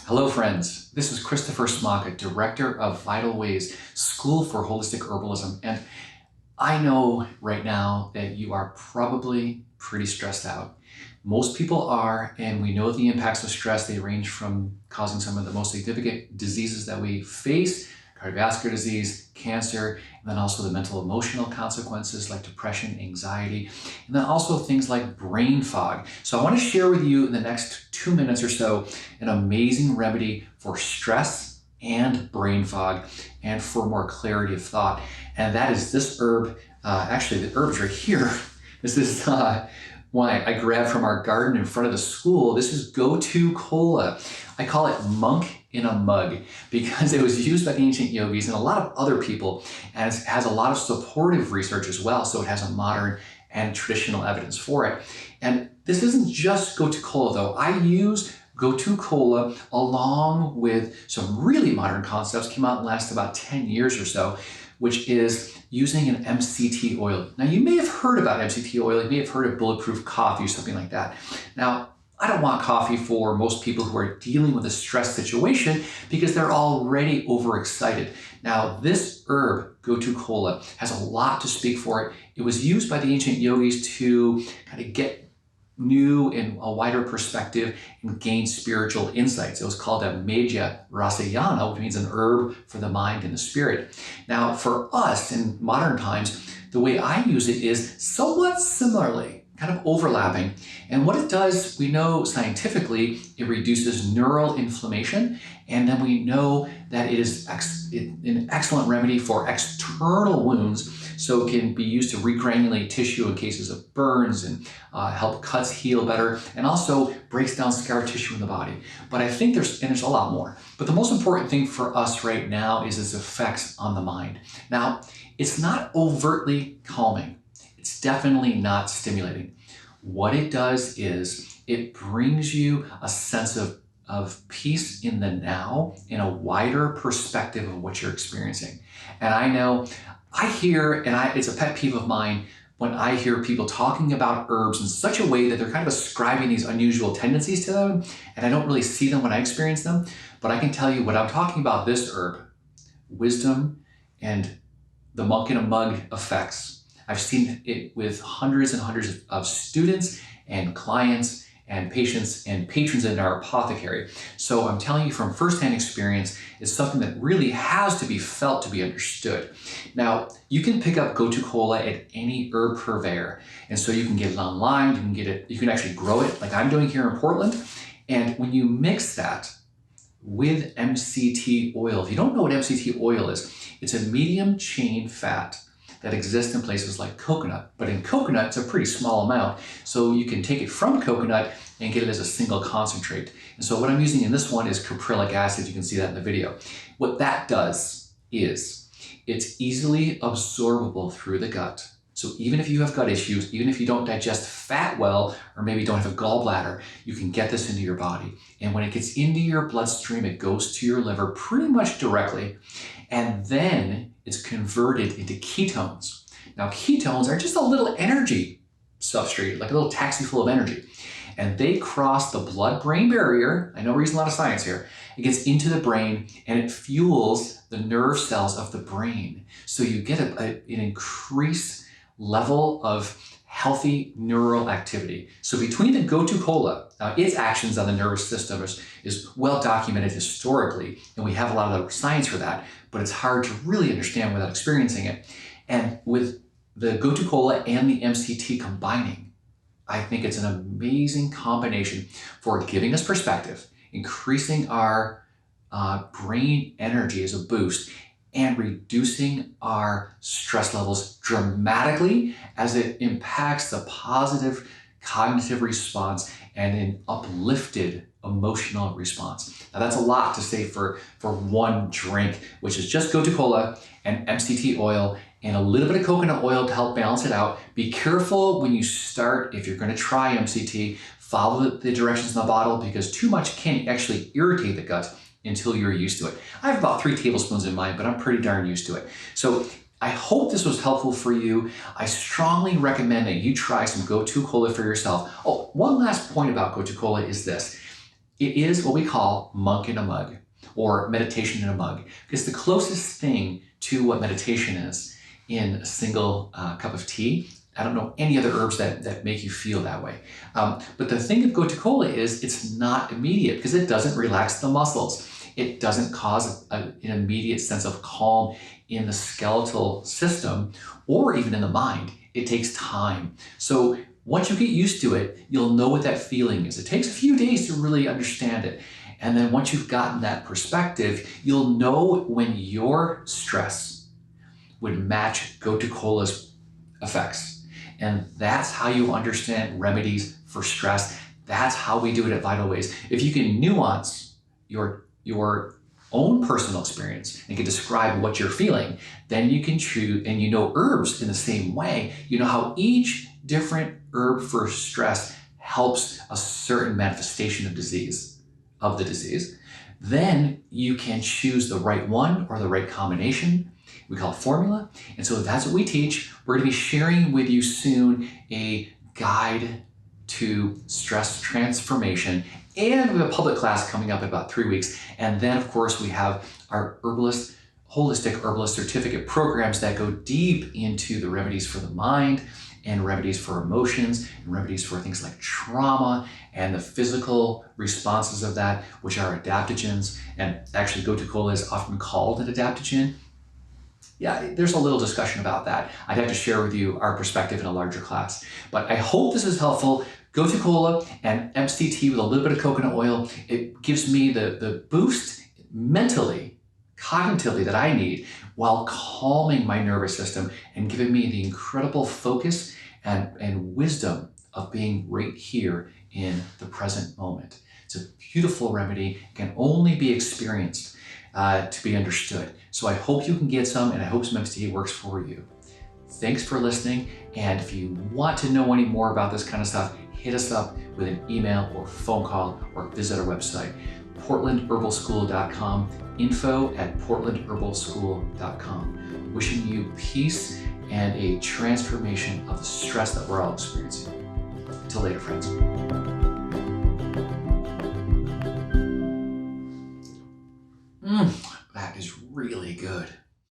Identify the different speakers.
Speaker 1: Hello friends, this is Christopher Smaka, Director of Vital Ways School for Holistic Herbalism, and I know right now that you are probably pretty stressed out. Most people are, and we know the impacts of stress. They range from causing some of the most significant diseases that we face, cardiovascular disease, cancer, and then also the mental emotional consequences like depression, anxiety, and then also things like brain fog. So I want to share with you in the next 2 minutes or so an amazing remedy for stress and brain fog and for more clarity of thought. And that is this herb. Actually, the herb's right here. This is one I grabbed from our garden in front of the school. This is Gotu Kola. I call it monk in a mug because it was used by the ancient yogis and a lot of other people, and it has a lot of supportive research as well, so it has a modern and traditional evidence for it. And this isn't just Gotu Kola though. I use Gotu Kola along with some really modern concepts, came out in the last about 10 years or so, which is using an MCT oil. Now you may have heard about MCT oil, you may have heard of bulletproof coffee or something like that. Now, I don't want coffee for most people who are dealing with a stress situation because they're already overexcited. Now, this herb, Gotu Kola, has a lot to speak for it. It was used by the ancient yogis to kind of get new and a wider perspective and gain spiritual insights. It was called a Medhya Rasayana, which means an herb for the mind and the spirit. Now, for us in modern times, the way I use it is somewhat similarly, kind of overlapping. And what it does, we know scientifically, it reduces neural inflammation. And then we know that it is an excellent remedy for external wounds. So it can be used to regranulate tissue in cases of burns and help cuts heal better, and also breaks down scar tissue in the body. But I think there's a lot more. But the most important thing for us right now is its effects on the mind. Now, it's not overtly calming. It's definitely not stimulating. What it does is it brings you a sense of peace in the now and a wider perspective of what you're experiencing. And I know I hear, and it's a pet peeve of mine, when I hear people talking about herbs in such a way that they're kind of ascribing these unusual tendencies to them, and I don't really see them when I experience them. But I can tell you what I'm talking about, this herb, wisdom and the monk in a mug effects. I've seen it with hundreds and hundreds of students and clients and patients and patrons in our apothecary. So I'm telling you from firsthand experience, it's something that really has to be felt to be understood. Now, you can pick up Gotu Kola at any herb purveyor. And so you can get it online, you can get it, you can actually grow it like I'm doing here in Portland. And when you mix that with MCT oil, if you don't know what MCT oil is, it's a medium chain fat that exists in places like coconut. But in coconut, it's a pretty small amount. So you can take it from coconut and get it as a single concentrate. And so what I'm using in this one is caprylic acid. You can see that in the video. What that does is it's easily absorbable through the gut. So even if you have gut issues, even if you don't digest fat well, or maybe don't have a gallbladder, you can get this into your body. And when it gets into your bloodstream, it goes to your liver pretty much directly. And then it's converted into ketones. Now, ketones are just a little energy substrate, like a little taxi full of energy. And they cross the blood-brain barrier. I know we're using a lot of science here. It gets into the brain and it fuels the nerve cells of the brain. So you get an increased level of healthy neural activity. So between the Gotu Kola, its actions on the nervous system is well documented historically, and we have a lot of the science for that, but it's hard to really understand without experiencing it. And with the Gotu Kola and the MCT combining, I think it's an amazing combination for giving us perspective, increasing our brain energy as a boost, and reducing our stress levels dramatically as it impacts the positive cognitive response and an uplifted emotional response. Now that's a lot to say for one drink, which is just Gotu Kola and MCT oil and a little bit of coconut oil to help balance it out. Be careful when you start, if you're going to try MCT, follow the directions in the bottle, because too much can actually irritate the gut until you're used to it. I have about 3 tablespoons in mine, but I'm pretty darn used to it. So I hope this was helpful for you. I strongly recommend that you try some Gotu Kola for yourself. Oh, one last point about Gotu Kola is this. It is what we call monk in a mug, or meditation in a mug. It's the closest thing to what meditation is in a single cup of tea. I don't know any other herbs that make you feel that way. But the thing of Gotu Kola is it's not immediate, because it doesn't relax the muscles. It doesn't cause an immediate sense of calm in the skeletal system or even in the mind. It takes time. So once you get used to it, you'll know what that feeling is. It takes a few days to really understand it. And then once you've gotten that perspective, you'll know when your stress would match Gotu Kola's effects. And that's how you understand remedies for stress. That's how we do it at Vital Ways. If you can nuance your own personal experience and can describe what you're feeling, then you can choose, and you know herbs in the same way. You know how each different herb for stress helps a certain manifestation of the disease. Then you can choose the right one or the right combination. We call it formula. And so that's what we teach. We're going to be sharing with you soon a guide to stress transformation. And we have a public class coming up in about 3 weeks. And then, of course, we have our holistic herbalist certificate programs that go deep into the remedies for the mind and remedies for emotions and remedies for things like trauma and the physical responses of that, which are adaptogens. And actually, Gotu Kola is often called an adaptogen. Yeah, there's a little discussion about that. I'd have to share with you our perspective in a larger class. But I hope this is helpful. Gotu Kola and MCT with a little bit of coconut oil, it gives me the boost mentally, cognitively that I need while calming my nervous system and giving me the incredible focus and wisdom of being right here in the present moment. It's a beautiful remedy. It can only be experienced to be understood. So I hope you can get some, and I hope some MCT works for you. Thanks for listening. And if you want to know any more about this kind of stuff, hit us up with an email or phone call or visit our website, portlandherbalschool.com, info@portlandherbalschool.com. Wishing you peace and a transformation of the stress that we're all experiencing. Until later, friends. That is really good.